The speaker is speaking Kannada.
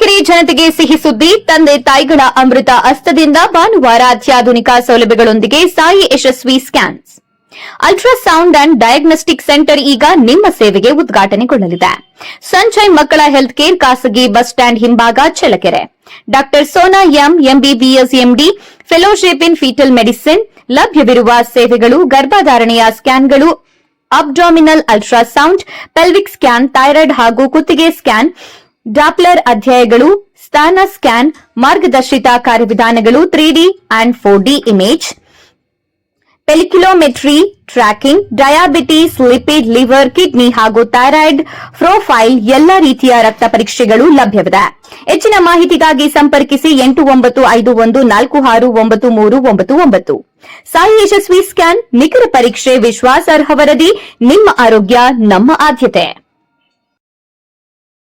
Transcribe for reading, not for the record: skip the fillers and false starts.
ತರೀಕೆರೆ ಜನತೆಗೆ ಸಿಹಿ ಸುದ್ದಿ. ತಂದೆ ತಾಯಿಗಳ ಅಮೃತ ಹಸ್ತದಿಂದ ಭಾನುವಾರ ಅತ್ಯಾಧುನಿಕ ಸೌಲಭ್ಯಗಳೊಂದಿಗೆ Sai Yashasvi scans ultrasound and diagnostic center ಈಗ ನಿಮ್ಮ ಸೇವೆಗೆ ಉದ್ಘಾಟನೆಗೊಳ್ಳಲಿದೆ. ಸಂಜಯ್ ಮಕ್ಕಳ ಹೆಲ್ತ್ ಕೇರ್, ಖಾಸಗಿ ಬಸ್ ಸ್ಟ್ಯಾಂಡ್ ಹಿಂಭಾಗ, Challakere. Doctor Sona M, MBBS MD, fellowship in fetal medicine. ಲಭ್ಯವಿರುವ ಸೇವೆಗಳು: ಗರ್ಭಧಾರಣೆಯ ಸ್ಕ್ಯಾನ್ಗಳು, abdominal ultrasound, pelvic scan, thyroid ಹಾಗೂ ಕುತ್ತಿಗೆ ಸ್ಕ್ಯಾನ್, ಡಾಪ್ಲರ್ ಅಧ್ಯಯಗಳು, ಸ್ಥಾನ ಸ್ಕ್ಯಾನ್, ಮಾರ್ಗದರ್ಶಿತ ಕಾರ್ಯವಿಧಾನಗಳು, 3D and 4D image, folliculometry tracking, diabetes, lipid, liver, kidney ಹಾಗೂ ಥೈರಾಯ್ಡ್ ಪ್ರೊಫೈಲ್ ಎಲ್ಲಾ ರೀತಿಯ ರಕ್ತ ಪರೀಕ್ಷೆಗಳು ಲಭ್ಯವಿದೆ. ಹೆಚ್ಚಿನ ಮಾಹಿತಿಗಾಗಿ ಸಂಪರ್ಕಿಸಿ 8951469399. ಸಾಯಿ ಯಶಸ್ವಿ ಸ್ಕ್ಯಾನ್, ನಿಖರ ಪರೀಕ್ಷೆ, ವಿಶ್ವಾಸಾರ್ಹ ವರದಿ. ನಿಮ್ಮ ಆರೋಗ್ಯ ನಮ್ಮ ಆದ್ಯತೆ.